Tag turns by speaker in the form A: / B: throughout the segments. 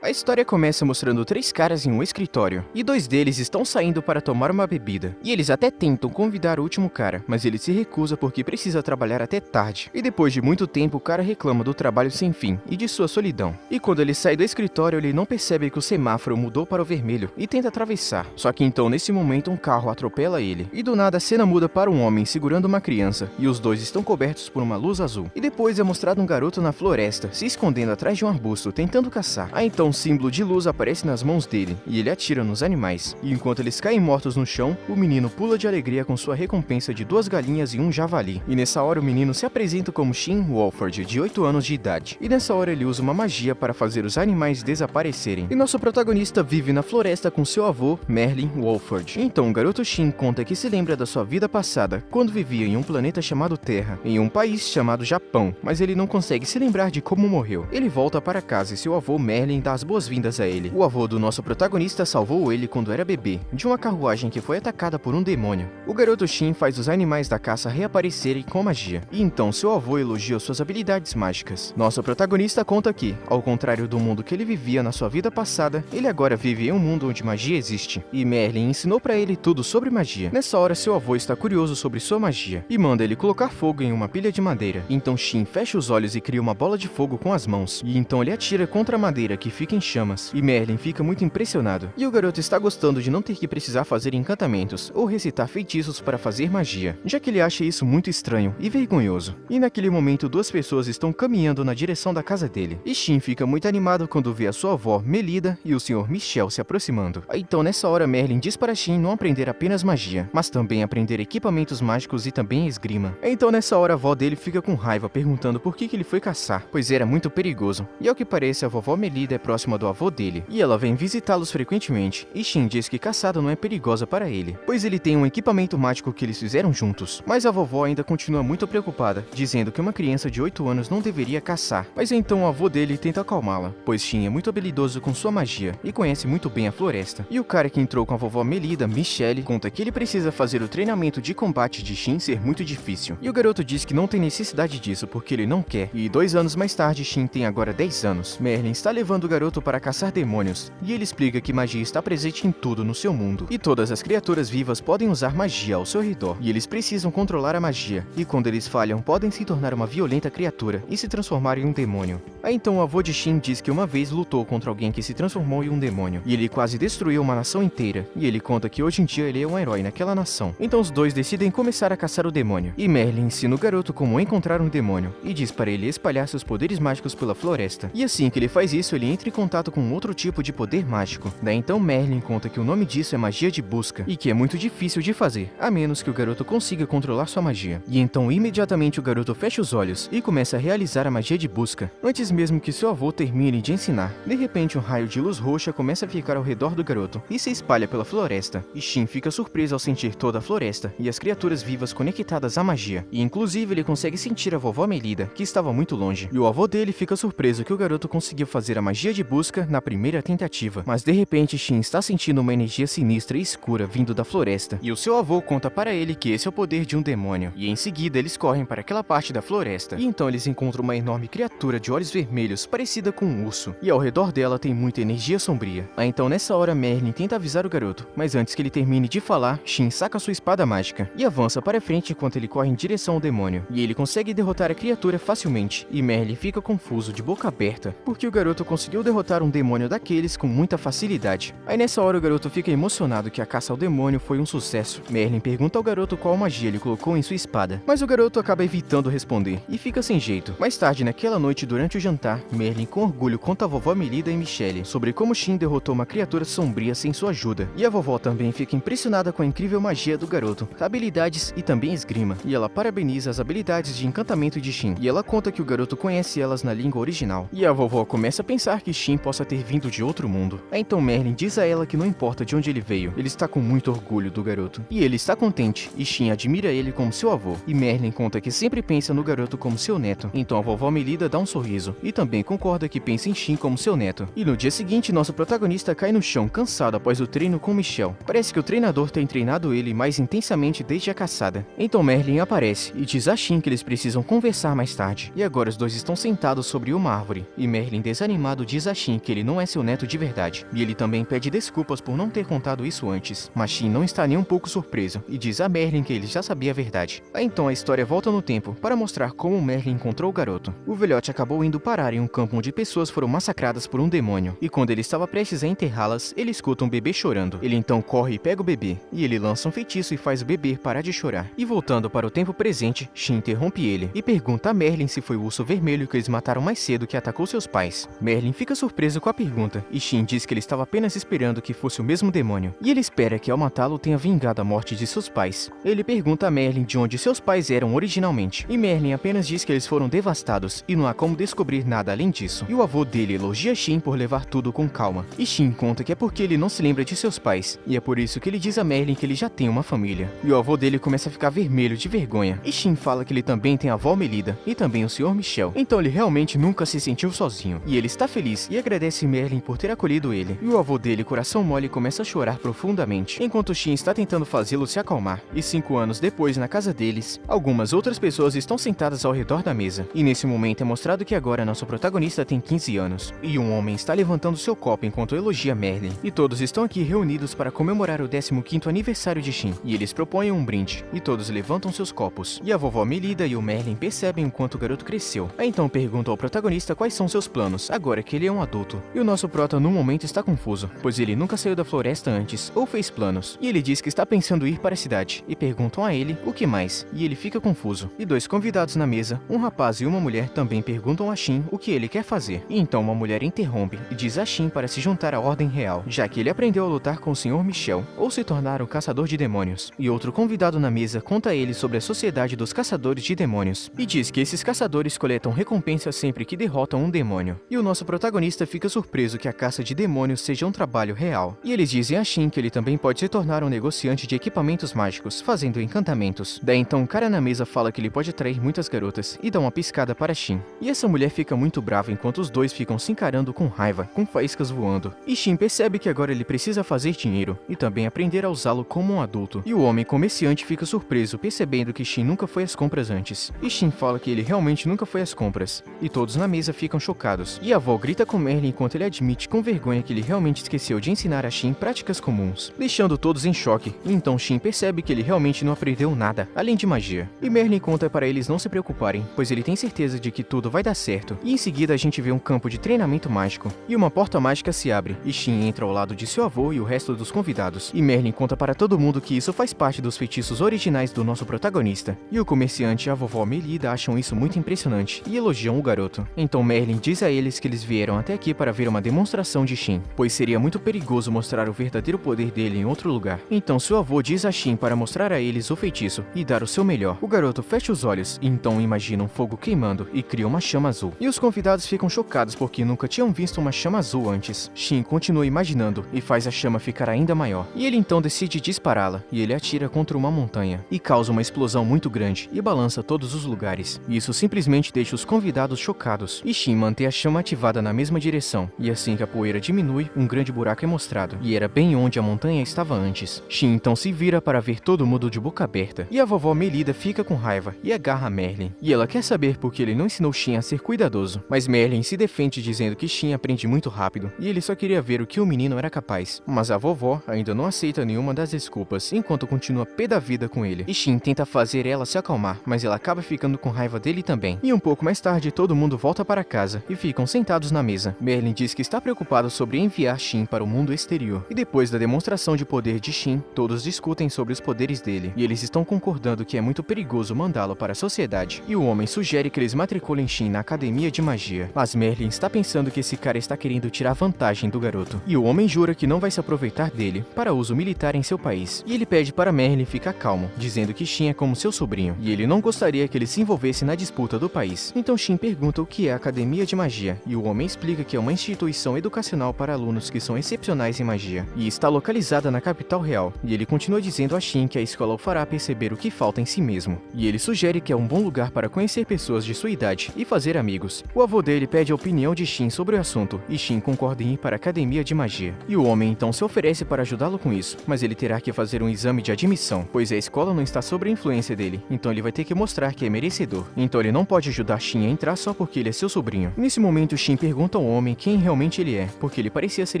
A: A história começa mostrando 3 caras em um escritório, e 2 deles estão saindo para tomar uma bebida. E eles até tentam convidar o último cara, mas ele se recusa porque precisa trabalhar até tarde. E depois de muito tempo, o cara reclama do trabalho sem fim e de sua solidão. E quando ele sai do escritório, ele não percebe que o semáforo mudou para o vermelho e tenta atravessar. Só que então, nesse momento, um carro atropela ele. E do nada, a cena muda para um homem segurando uma criança, e os dois estão cobertos por uma luz azul. E depois é mostrado um garoto na floresta, se escondendo atrás de um arbusto, tentando caçar. Aí então um símbolo de luz aparece nas mãos dele, e ele atira nos animais. E enquanto eles caem mortos no chão, o menino pula de alegria com sua recompensa de 2 galinhas e um javali. E nessa hora o menino se apresenta como Shin Wolford, de 8 anos de idade. E nessa hora ele usa uma magia para fazer os animais desaparecerem. E nosso protagonista vive na floresta com seu avô, Merlin Wolford. Então o garoto Shin conta que se lembra da sua vida passada, quando vivia em um planeta chamado Terra, em um país chamado Japão, mas ele não consegue se lembrar de como morreu. Ele volta para casa e seu avô Merlin dá as boas-vindas a ele. O avô do nosso protagonista salvou ele quando era bebê, de uma carruagem que foi atacada por um demônio. O garoto Shin faz os animais da caça reaparecerem com magia, e então seu avô elogia suas habilidades mágicas. Nosso protagonista conta que, ao contrário do mundo que ele vivia na sua vida passada, ele agora vive em um mundo onde magia existe, e Merlin ensinou para ele tudo sobre magia. Nessa hora seu avô está curioso sobre sua magia, e manda ele colocar fogo em uma pilha de madeira. Então Shin fecha os olhos e cria uma bola de fogo com as mãos, e então ele atira contra a madeira que fica em chamas, e Merlin fica muito impressionado. E o garoto está gostando de não ter que precisar fazer encantamentos ou recitar feitiços para fazer magia, já que ele acha isso muito estranho e vergonhoso. E naquele momento 2 pessoas estão caminhando na direção da casa dele, e Shin fica muito animado quando vê a sua avó Melida e o Sr. Michel se aproximando. Então nessa hora Merlin diz para Shin não aprender apenas magia, mas também aprender equipamentos mágicos e também esgrima. Então nessa hora a avó dele fica com raiva, perguntando por que ele foi caçar, pois era muito perigoso. E ao que parece a vovó Melida é próxima do avô dele, e ela vem visitá-los frequentemente, e Shin diz que caçada não é perigosa para ele, pois ele tem um equipamento mágico que eles fizeram juntos. Mas a vovó ainda continua muito preocupada, dizendo que uma criança de 8 anos não deveria caçar. Mas então o avô dele tenta acalmá-la, pois Shin é muito habilidoso com sua magia e conhece muito bem a floresta. E o cara que entrou com a vovó Melida, Michelle, conta que ele precisa fazer o treinamento de combate de Shin ser muito difícil. E o garoto diz que não tem necessidade disso porque ele não quer. E 2 anos mais tarde, Shin tem agora 10 anos. Merlin está levando o garoto para caçar demônios, e ele explica que magia está presente em tudo no seu mundo, e todas as criaturas vivas podem usar magia ao seu redor, e eles precisam controlar a magia, e quando eles falham podem se tornar uma violenta criatura e se transformar em um demônio. Aí então o avô de Shin diz que uma vez lutou contra alguém que se transformou em um demônio, e ele quase destruiu uma nação inteira, e ele conta que hoje em dia ele é um herói naquela nação. Então os dois decidem começar a caçar o demônio, e Merlin ensina o garoto como encontrar um demônio, e diz para ele espalhar seus poderes mágicos pela floresta. E assim que ele faz isso, ele entra em contato com outro tipo de poder mágico. Daí então Merlin conta que o nome disso é magia de busca, e que é muito difícil de fazer, a menos que o garoto consiga controlar sua magia. E então imediatamente o garoto fecha os olhos e começa a realizar a magia de busca, antes mesmo que seu avô termine de ensinar. De repente um raio de luz roxa começa a ficar ao redor do garoto e se espalha pela floresta, e Shin fica surpreso ao sentir toda a floresta e as criaturas vivas conectadas à magia, e inclusive ele consegue sentir a vovó Melida, que estava muito longe. E o avô dele fica surpreso que o garoto conseguiu fazer a magia de busca na primeira tentativa, mas de repente Shin está sentindo uma energia sinistra e escura vindo da floresta, e o seu avô conta para ele que esse é o poder de um demônio, e em seguida eles correm para aquela parte da floresta, e então eles encontram uma enorme criatura de olhos vermelhos parecida com um urso, e ao redor dela tem muita energia sombria. Aí então nessa hora Merlin tenta avisar o garoto, mas antes que ele termine de falar, Shin saca sua espada mágica e avança para frente enquanto ele corre em direção ao demônio, e ele consegue derrotar a criatura facilmente, e Merlin fica confuso, de boca aberta, porque o garoto conseguiu derrotar um demônio daqueles com muita facilidade. Aí nessa hora o garoto fica emocionado que a caça ao demônio foi um sucesso. Merlin pergunta ao garoto qual magia ele colocou em sua espada, mas o garoto acaba evitando responder e fica sem jeito. Mais tarde naquela noite, durante o jantar, Merlin com orgulho conta a vovó Melida e Michelle sobre como Shin derrotou uma criatura sombria sem sua ajuda, e a vovó também fica impressionada com a incrível magia do garoto, habilidades e também esgrima, e ela parabeniza as habilidades de encantamento de Shin, e ela conta que o garoto conhece elas na língua original, e a vovó começa a pensar que Shin possa ter vindo de outro mundo. Então Merlin diz a ela que não importa de onde ele veio, ele está com muito orgulho do garoto, e ele está contente, e Shin admira ele como seu avô, e Merlin conta que sempre pensa no garoto como seu neto. Então a vovó Melida dá um sorriso, e também concorda que pensa em Shin como seu neto. E no dia seguinte, nosso protagonista cai no chão cansado após o treino com Michel. Parece que o treinador tem treinado ele mais intensamente desde a caçada. Então Merlin aparece e diz a Shin que eles precisam conversar mais tarde. E agora os dois estão sentados sobre uma árvore, e Merlin, desanimado, diz a Shin que ele não é seu neto de verdade, e ele também pede desculpas por não ter contado isso antes, mas Shin não está nem um pouco surpreso e diz a Merlin que ele já sabia a verdade. Aí então a história volta no tempo para mostrar como Merlin encontrou o garoto. O velhote acabou indo parar em um campo onde pessoas foram massacradas por um demônio, e quando ele estava prestes a enterrá-las, ele escuta um bebê chorando. Ele então corre e pega o bebê, e ele lança um feitiço e faz o bebê parar de chorar. E voltando para o tempo presente, Shin interrompe ele e pergunta a Merlin se foi o urso vermelho que eles mataram mais cedo que atacou seus pais. Merlin fica surpreso com a pergunta, e Shin diz que ele estava apenas esperando que fosse o mesmo demônio, e ele espera que ao matá-lo tenha vingado a morte de seus pais. Ele pergunta a Merlin de onde seus pais eram originalmente, e Merlin apenas diz que eles foram devastados e não há como descobrir nada além disso. E o avô dele elogia Shin por levar tudo com calma, e Shin conta que é porque ele não se lembra de seus pais, e é por isso que ele diz a Merlin que ele já tem uma família. E o avô dele começa a ficar vermelho de vergonha, e Shin fala que ele também tem a avó Melida, e também o Sr. Michel, então ele realmente nunca se sentiu sozinho, e ele está feliz e agradece Merlin por ter acolhido ele. E o avô dele, coração mole, começa a chorar profundamente, enquanto Shin está tentando fazê-lo se acalmar. E 5 anos depois, na casa deles, algumas outras pessoas estão sentadas ao redor da mesa, e nesse momento é mostrado que agora nosso protagonista tem 15 anos, e um homem está levantando seu copo enquanto elogia Merlin, e todos estão aqui reunidos para comemorar o 15º aniversário de Shin, e eles propõem um brinde, e todos levantam seus copos, e a vovó Melida e o Merlin percebem o quanto o garoto cresceu. Aí então perguntam ao protagonista quais são seus planos, agora que ele é um adulto, e o nosso prota no momento está confuso, pois ele nunca saiu da floresta antes, ou fez planos, e ele diz que está pensando em ir para a cidade, e perguntam a ele o que mais, e ele fica confuso. E dois convidados na mesa, um rapaz e uma mulher, também perguntam a Shin o que ele quer fazer, e então uma mulher interrompe e diz a Shin para se juntar à Ordem Real, já que ele aprendeu a lutar com o Sr. Michel, ou se tornar um caçador de demônios. E outro convidado na mesa conta a ele sobre a Sociedade dos Caçadores de Demônios, e diz que esses caçadores coletam recompensas sempre que derrotam um demônio. E o nosso protagonista fica surpreso que a caça de demônios seja um trabalho real, e eles dizem a Shin que ele também pode se tornar um negociante de equipamentos mágicos, fazendo encantamentos. Daí então um cara na mesa fala que ele pode atrair muitas garotas, e dá uma piscada para Shin. E essa mulher fica muito brava enquanto os dois ficam se encarando com raiva, com faíscas voando. E Shin percebe que agora ele precisa fazer dinheiro, e também aprender a usá-lo como um adulto. E o homem comerciante fica surpreso, percebendo que Shin nunca foi às compras antes. E Shin fala que ele realmente nunca foi às compras, e todos na mesa ficam chocados. E a avó grita com Merlin enquanto ele admite com vergonha que ele realmente esqueceu de ensinar a Shin práticas comuns, deixando todos em choque. E então Shin percebe que ele realmente não aprendeu nada, além de magia. E Merlin conta para eles não se preocuparem, pois ele tem certeza de que tudo vai dar certo. E em seguida a gente vê um campo de treinamento mágico, e uma porta mágica se abre, e Shin entra ao lado de seu avô e o resto dos convidados. E Merlin conta para todo mundo que isso faz parte dos feitiços originais do nosso protagonista. E o comerciante e a vovó Melida acham isso muito impressionante, e elogiam o garoto. Então Merlin diz a eles que eles vieram até aqui para ver uma demonstração de Shin, pois seria muito perigoso mostrar o verdadeiro poder dele em outro lugar. Então seu avô diz a Shin para mostrar a eles o feitiço, e dar o seu melhor. O garoto fecha os olhos, e então imagina um fogo queimando, e cria uma chama azul. E os convidados ficam chocados porque nunca tinham visto uma chama azul antes. Shin continua imaginando, e faz a chama ficar ainda maior. E ele então decide dispará-la, e ele atira contra uma montanha, e causa uma explosão muito grande, e balança todos os lugares. E isso simplesmente deixa os convidados chocados, e Shin mantém a chama ativada na mesma direção, e assim que a poeira diminui, um grande buraco é mostrado, e era bem onde a montanha estava antes. Shin então se vira para ver todo mundo de boca aberta, e a vovó Melida fica com raiva, e agarra Merlin. E ela quer saber por que ele não ensinou Shin a ser cuidadoso, mas Merlin se defende dizendo que Shin aprende muito rápido, e ele só queria ver o que o menino era capaz. Mas a vovó ainda não aceita nenhuma das desculpas, enquanto continua pé da vida com ele. E Shin tenta fazer ela se acalmar, mas ela acaba ficando com raiva dele também. E um pouco mais tarde, todo mundo volta para casa, e ficam sentados na mesa. Merlin diz que está preocupado sobre enviar Shin para o mundo exterior. E depois da demonstração de poder de Shin, todos discutem sobre os poderes dele, e eles estão concordando que é muito perigoso mandá-lo para a sociedade. E o homem sugere que eles matriculem Shin na academia de magia, mas Merlin está pensando que esse cara está querendo tirar vantagem do garoto. E o homem jura que não vai se aproveitar dele para uso militar em seu país. E ele pede para Merlin ficar calmo, dizendo que Shin é como seu sobrinho, e ele não gostaria que ele se envolvesse na disputa do país. Então Shin pergunta o que é a academia de magia, e o homem explica que é uma instituição educacional para alunos que são excepcionais em magia, e está localizada na capital real. E ele continua dizendo a Shin que a escola o fará perceber o que falta em si mesmo. E ele sugere que é um bom lugar para conhecer pessoas de sua idade e fazer amigos. O avô dele pede a opinião de Shin sobre o assunto, e Shin concorda em ir para a academia de magia. E o homem então se oferece para ajudá-lo com isso, mas ele terá que fazer um exame de admissão, pois a escola não está sob a influência dele, então ele vai ter que mostrar que é merecedor. Então ele não pode ajudar Shin a entrar só porque ele é seu sobrinho. Nesse momento Shin pergunta ao homem quem realmente ele é, porque ele parecia ser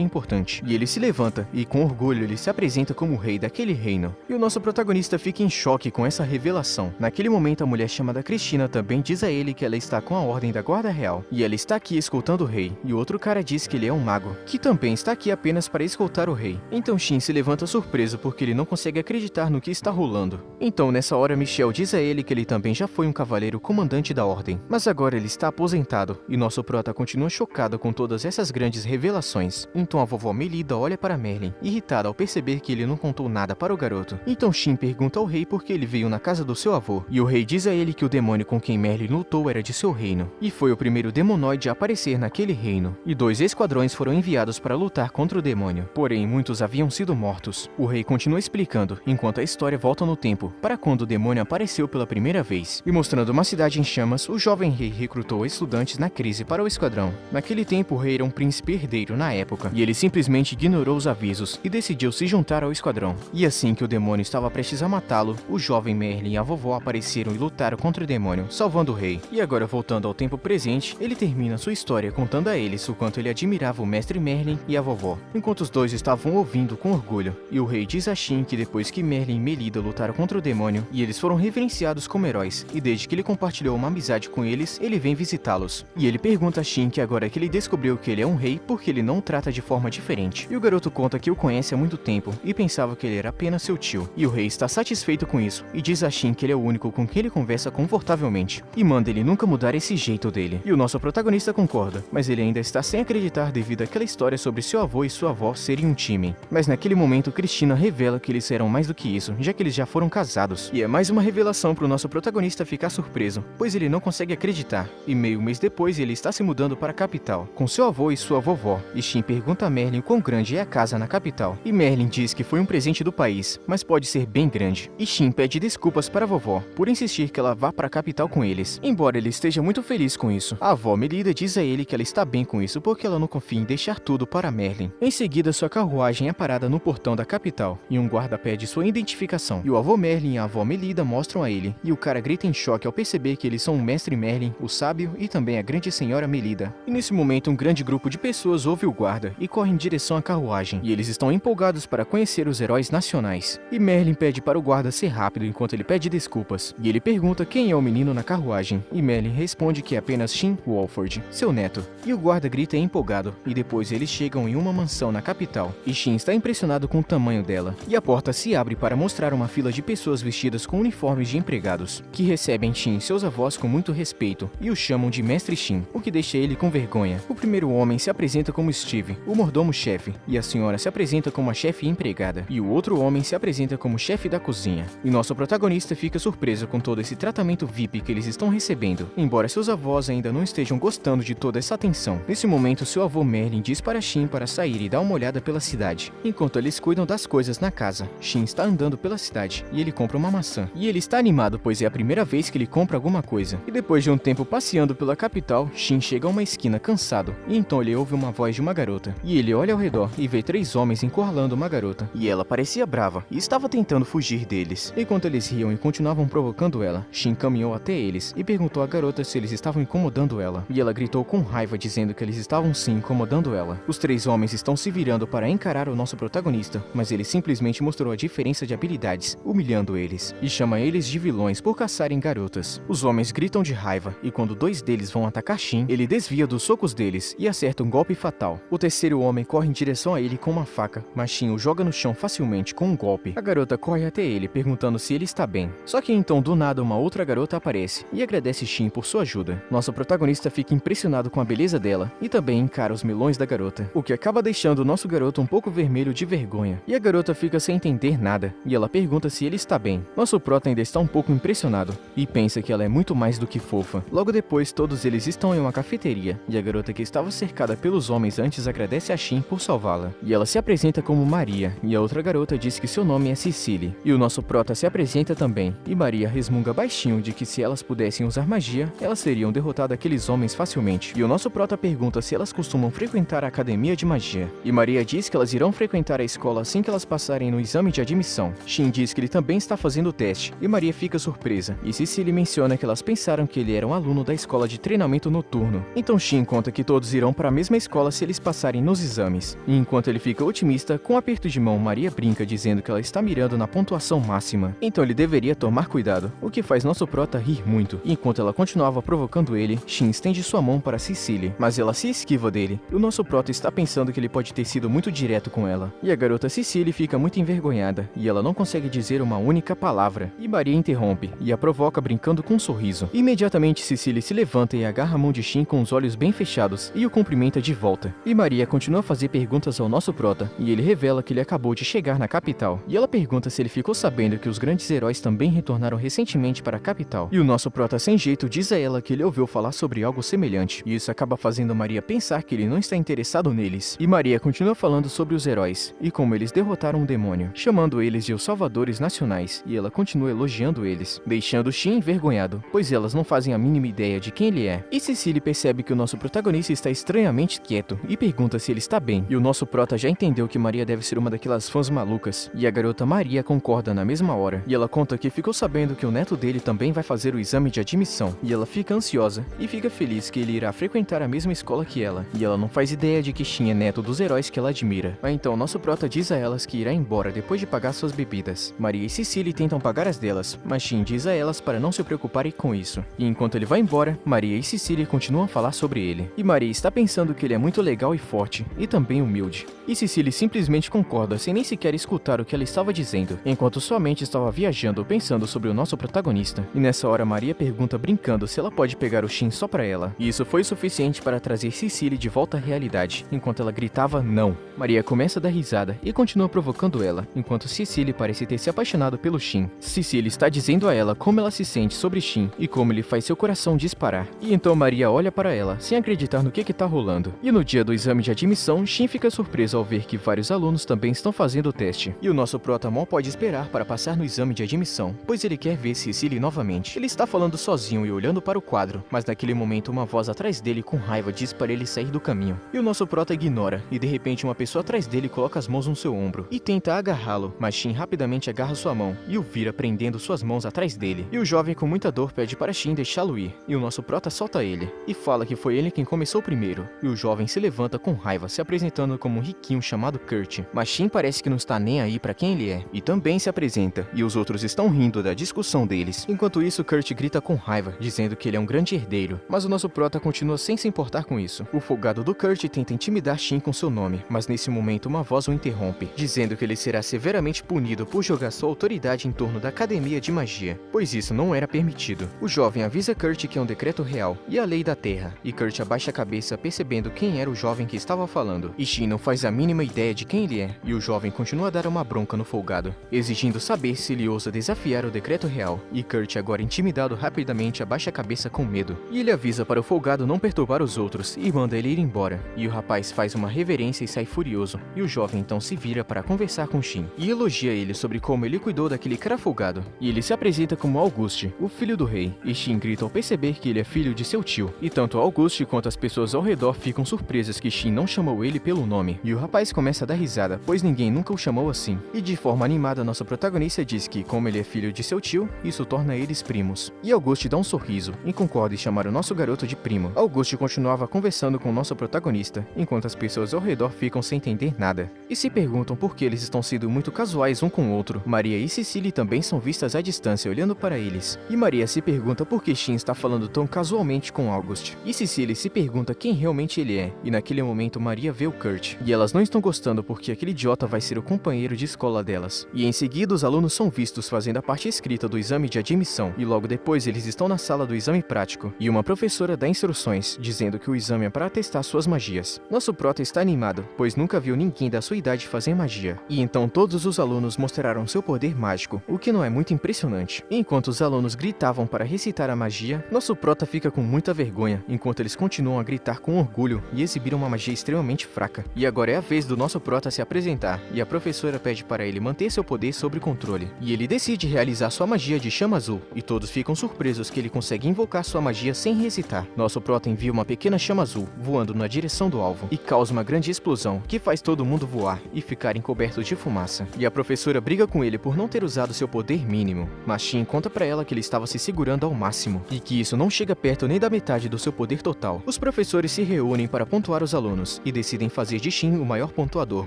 A: importante. E ele se levanta e com orgulho ele se apresenta como o rei daquele reino. E o nosso protagonista fica em choque com essa revelação. Naquele momento a mulher chamada Cristina também diz a ele que ela está com a ordem da guarda real, e ela está aqui escoltando o rei. E o outro cara diz que ele é um mago, que também está aqui apenas para escoltar o rei. Então Shin se levanta surpreso porque ele não consegue acreditar no que está rolando. Então nessa hora Michelle diz a ele que ele também já foi um cavaleiro comandante da ordem, mas agora ele está aposentado, e nosso prota continua chocado com todas essas grandes revelações. Então a vovó Melida olha para Merlin, irritada ao perceber que ele não contou nada para o garoto. Então Shin pergunta ao rei por que ele veio na casa do seu avô, e o rei diz a ele que o demônio com quem Merlin lutou era de seu reino, e foi o primeiro demonoide a aparecer naquele reino, e 2 esquadrões foram enviados para lutar contra o demônio, porém muitos haviam sido mortos. O rei continua explicando, enquanto a história volta no tempo, para quando o demônio apareceu pela primeira vez, e mostrando uma cidade em chamas, o jovem rei recrutou estudantes na crise para o esquadrão. Naquele tempo o rei era um príncipe herdeiro na época, e ele simplesmente ignorou os avisos e decidiu se juntar ao esquadrão. E assim que o demônio estava prestes a matá-lo, o jovem Merlin e a vovó apareceram e lutaram contra o demônio, salvando o rei. E agora voltando ao tempo presente, ele termina sua história contando a eles o quanto ele admirava o mestre Merlin e a vovó, enquanto os dois estavam ouvindo com orgulho. E o rei diz a Shin que depois que Merlin e Melida lutaram contra o demônio, e eles foram reverenciados como heróis, e desde que ele compartilhou uma amizade com eles, ele vem visitá-los. E ele pergunta a Shin que agora que ele descobriu que ele é um rei, porque ele não o trata de forma diferente. E o garoto conta que o conhece há muito tempo, e pensava que ele era apenas seu tio. E o rei está satisfeito com isso, e diz a Shin que ele é o único com quem ele conversa confortavelmente, e manda ele nunca mudar esse jeito dele. E o nosso protagonista concorda, mas ele ainda está sem acreditar devido àquela história sobre seu avô e sua avó serem um time. Mas naquele momento, Cristina revela que eles serão mais do que isso, já que eles já foram casados. E é mais uma revelação para o nosso protagonista ficar surpreso, pois ele não consegue acreditar. E meio mês depois, ele está se mudando para a capital, com seu avô e sua vovó. E Shin pergunta a Merlin quão grande é a casa na capital. E Merlin diz que foi um presente do país, mas pode ser bem grande. E Shin pede desculpas para a vovó, por insistir que ela vá para a capital com eles, embora ele esteja muito feliz com isso. A avó Melida diz a ele que ela está bem com isso porque ela não confia em deixar tudo para Merlin. Em seguida, sua carruagem é parada no portão da capital, e um guarda pede sua identificação. E o avô Merlin e a avó Melida mostram a ele, e o cara grita em choque ao perceber que eles são o mestre Merlin, o sábio e também a grande senhora Melida. E nesse momento, um grande grupo de pessoas ouve o guarda e corre em direção à carruagem, e eles estão empolgados para conhecer os heróis nacionais. E Merlin pede para o guarda ser rápido enquanto ele pede desculpas, e ele pergunta quem é o menino na carruagem, e Merlin responde que é apenas Shin Wolford, seu neto. E o guarda grita empolgado, e depois eles chegam em uma mansão na capital, e Shin está impressionado com o tamanho dela, e a porta se abre para mostrar uma fila de pessoas vestidas com uniformes de empregados, que recebem Shin e seus avós com muito respeito, e o chamam de Mestre Shin, o que deixa ele com vergonha. O primeiro homem se apresenta como Steve, o mordomo-chefe, e a senhora se apresenta como a chefe empregada, e o outro homem se apresenta como chefe da cozinha. E nosso protagonista fica surpreso com todo esse tratamento VIP que eles estão recebendo, embora seus avós ainda não estejam gostando de toda essa atenção. Nesse momento, seu avô Merlin diz para Shin para sair e dar uma olhada pela cidade, enquanto eles cuidam das coisas na casa. Shin está andando pela cidade, e ele compra uma maçã. E ele está animado, pois é a primeira vez que ele compra alguma coisa. E depois de um tempo passeando pela capital, Shin chega a uma esquina cansado, e então ele ouve uma voz de uma garota. E ele olha ao redor e vê 3 homens encurralando uma garota. E ela parecia brava, e estava tentando fugir deles. Enquanto eles riam e continuavam provocando ela, Shin caminhou até eles e perguntou à garota se eles estavam incomodando ela. E ela gritou com raiva dizendo que eles estavam sim incomodando ela. Os 3 homens estão se virando para encarar o nosso protagonista, mas ele simplesmente mostrou a diferença de habilidades, humilhando eles, e chama eles de vilões por caçarem garotas. Os homens gritam de raiva, e quando 2 deles vão atacar Shin, ele desvia dos socos deles e acerta um golpe fatal. O terceiro homem corre em direção a ele com uma faca, mas Shin o joga no chão facilmente com um golpe. A garota corre até ele, perguntando se ele está bem. Só que então, do nada, uma outra garota aparece e agradece Shin por sua ajuda. Nosso protagonista fica impressionado com a beleza dela e também encara os melões da garota, o que acaba deixando o nosso garoto um pouco vermelho de vergonha. E a garota fica sem entender nada, e ela pergunta se ele está bem. Nosso prota ainda está um pouco impressionado e pensa que ela é muito mais do que fofa. Logo depois, todos eles estão em uma cafeteria, e a garota que estava cercada pelos homens antes agradece a Shin por salvá-la. E ela se apresenta como Maria, e a outra garota diz que seu nome é Cecily. E o nosso prota se apresenta também, e Maria resmunga baixinho de que se elas pudessem usar magia, elas teriam derrotado aqueles homens facilmente. E o nosso prota pergunta se elas costumam frequentar a academia de magia. E Maria diz que elas irão frequentar a escola assim que elas passarem no exame de admissão. Shin diz que ele também está fazendo o teste, e Maria fica surpresa. E Cecily menciona que elas pensaram que ele era um aluno da escola de treinamento noturno. Então Shin conta conta que todos irão para a mesma escola se eles passarem nos exames. E enquanto ele fica otimista, com um aperto de mão, Maria brinca dizendo que ela está mirando na pontuação máxima. Então ele deveria tomar cuidado, o que faz nosso prota rir muito. E enquanto ela continuava provocando ele, Shin estende sua mão para Cecily, mas ela se esquiva dele. E o nosso prota está pensando que ele pode ter sido muito direto com ela. E a garota Cecily fica muito envergonhada, e ela não consegue dizer uma única palavra. E Maria interrompe, e a provoca brincando com um sorriso. Imediatamente Cecily se levanta e agarra a mão de Shin com os olhos bem fechados, e o cumprimenta de volta. E Maria continua a fazer perguntas ao nosso prota, e ele revela que ele acabou de chegar na capital. E ela pergunta se ele ficou sabendo que os grandes heróis também retornaram recentemente para a capital. E o nosso prota sem jeito diz a ela que ele ouviu falar sobre algo semelhante, e isso acaba fazendo Maria pensar que ele não está interessado neles. E Maria continua falando sobre os heróis, e como eles derrotaram um demônio, chamando eles de os salvadores nacionais, e ela continua elogiando eles, deixando Shin envergonhado, pois elas não fazem a mínima ideia de quem ele é. E Cecily percebe que o nosso protagonista está estranhamente quieto, e pergunta se ele está bem, e o nosso prota já entendeu que Maria deve ser uma daquelas fãs malucas, e a garota Maria concorda na mesma hora, e ela conta que ficou sabendo que o neto dele também vai fazer o exame de admissão, e ela fica ansiosa, e fica feliz que ele irá frequentar a mesma escola que ela, e ela não faz ideia de que Shin é neto dos heróis que ela admira. Mas então nosso prota diz a elas que irá embora depois de pagar suas bebidas. Maria e Cecily tentam pagar as delas, mas Shin diz a elas para não se preocuparem com isso. E enquanto ele vai embora, Maria e Cecily continuam a falar sobre ele. E Maria está pensando que ele é muito legal e forte, e também humilde. E Cecily simplesmente concorda sem nem sequer escutar o que ela estava dizendo, enquanto sua mente estava viajando pensando sobre o nosso protagonista. E nessa hora Maria pergunta brincando se ela pode pegar o Shin só pra ela. E isso foi suficiente para trazer Cecily de volta à realidade, enquanto ela gritava não. Maria começa a dar risada e continua provocando ela, enquanto Cecily parece ter se apaixonado pelo Shin. Cecily está dizendo a ela como ela se sente sobre Shin e como ele faz seu coração disparar. E então Maria olha para ela, sem acreditar no que tá rolando. E no dia do exame de admissão, Shin fica surpreso ao ver que vários alunos também estão fazendo o teste. E o nosso prota mal pode esperar para passar no exame de admissão, pois ele quer ver Cecily novamente. Ele está falando sozinho e olhando para o quadro, mas naquele momento uma voz atrás dele com raiva diz para ele sair do caminho. E o nosso prota ignora, e de repente uma pessoa atrás dele coloca as mãos no seu ombro e tenta agarrá-lo, mas Shin rapidamente agarra sua mão e o vira prendendo suas mãos atrás dele. E o jovem com muita dor pede para Shin deixá-lo ir, e o nosso prota solta ele, e fala que foi ele quem começou primeiro. E o jovem se levanta com raiva, se apresentando como um riquinho chamado Kurt. Mas Shin parece que não está nem aí para quem ele é, e também se apresenta, e os outros estão rindo da discussão deles. Enquanto isso, Kurt grita com raiva, dizendo que ele é um grande herdeiro, mas o nosso prota continua sem se importar com isso. O folgado do Kurt tenta intimidar Shin com seu nome, mas nesse momento uma voz o interrompe, dizendo que ele será severamente punido por jogar sua autoridade em torno da Academia de Magia, pois isso não era permitido. O jovem avisa Kurt que é um decreto real e a lei da Terra, e Kurt abaixa a cabeça percebendo quem era o jovem que estava falando. E Shin não faz a mínima ideia de quem ele é, e o jovem continua a dar uma bronca no folgado, exigindo saber se ele ousa desafiar o decreto real. E Kurt, agora intimidado, rapidamente abaixa a cabeça com medo, e ele avisa para o folgado não perturbar os outros e manda ele ir embora. E o rapaz faz uma reverência e sai furioso, e o jovem então se vira para conversar com Shin e elogia ele sobre como ele cuidou daquele cara folgado. E ele se apresenta como Auguste, o filho do rei, e Shin grita ao perceber que ele é filho de seu tio. E tanto Auguste quanto as pessoas ao redor ficam surpresas que Shin não chamou ele pelo nome. E o rapaz começa a dar risada, pois ninguém nunca o chamou assim. E de forma animada, nossa protagonista diz que, como ele é filho de seu tio, isso torna eles primos. E Auguste dá um sorriso e concorda em chamar o nosso garoto de primo. Auguste continuava conversando com o nosso protagonista, enquanto as pessoas ao redor ficam sem entender nada. E se perguntam por que eles estão sendo muito casuais um com o outro. Maria e Cecily também são vistas à distância olhando para eles. E Maria se pergunta por que Shin está falando tão casualmente com August. E Cecily se pergunta quem realmente ele é. E naquele momento Maria vê o Kurt. E elas não estão gostando porque aquele idiota vai ser o companheiro de escola delas. E em seguida os alunos são vistos fazendo a parte escrita do exame de admissão. E logo depois eles estão na sala do exame prático. E uma professora dá instruções, dizendo que o exame é para testar suas magias. Nosso prota está animado, pois nunca viu ninguém da sua idade fazer magia. E então todos os alunos mostraram seu poder mágico, o que não é muito impressionante. E enquanto os alunos gritavam para recitar a magia, nosso prota fica com muita vergonha, enquanto eles continuam a gritar com orgulho e exibir uma magia extremamente fraca. E agora é a vez do nosso prota se apresentar, e a professora pede para ele manter seu poder sob controle. E ele decide realizar sua magia de chama azul, e todos ficam surpresos que ele consegue invocar sua magia sem recitar. Nosso prota envia uma pequena chama azul, voando na direção do alvo, e causa uma grande explosão, que faz todo mundo voar e ficar encoberto de fumaça. E a professora briga com ele por não ter usado seu poder mínimo, mas Shin conta pra ela que ele estava se segurando ao máximo, e que isso não chega perto nem da metade do seu poder total. Os Os professores se reúnem para pontuar os alunos e decidem fazer de Shin o maior pontuador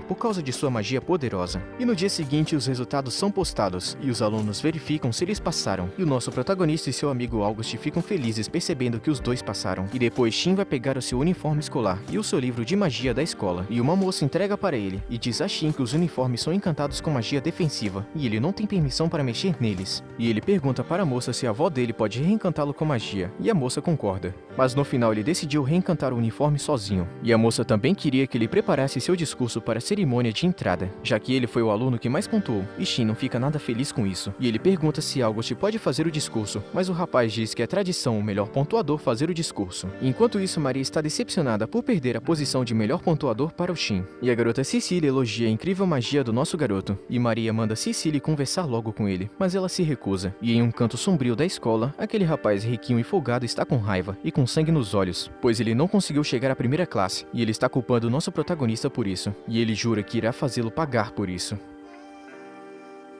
A: por causa de sua magia poderosa. E no dia seguinte os resultados são postados e os alunos verificam se eles passaram. E o nosso protagonista e seu amigo August ficam felizes percebendo que os dois passaram. E depois Shin vai pegar o seu uniforme escolar e o seu livro de magia da escola. E uma moça entrega para ele e diz a Shin que os uniformes são encantados com magia defensiva e ele não tem permissão para mexer neles. E ele pergunta para a moça se a avó dele pode reencantá-lo com magia, e a moça concorda. Mas no final ele decidiu reencantar o uniforme sozinho. E a moça também queria que ele preparasse seu discurso para a cerimônia de entrada, já que ele foi o aluno que mais pontuou, e Shin não fica nada feliz com isso. E ele pergunta se August pode fazer o discurso, mas o rapaz diz que é tradição o melhor pontuador fazer o discurso. Enquanto isso, Maria está decepcionada por perder a posição de melhor pontuador para o Shin. E a garota Cecily elogia a incrível magia do nosso garoto, e Maria manda Cecily conversar logo com ele, mas ela se recusa. E em um canto sombrio da escola, aquele rapaz riquinho e folgado está com raiva e com sangue nos olhos, pois ele não conseguiu chegar à primeira classe, e ele está culpando o nosso protagonista por isso, e ele jura que irá fazê-lo pagar por isso.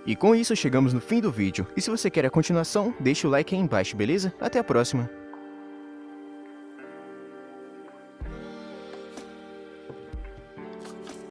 A: E com isso chegamos no fim do vídeo, e se você quer a continuação, deixa o like aí embaixo, beleza? Até a próxima!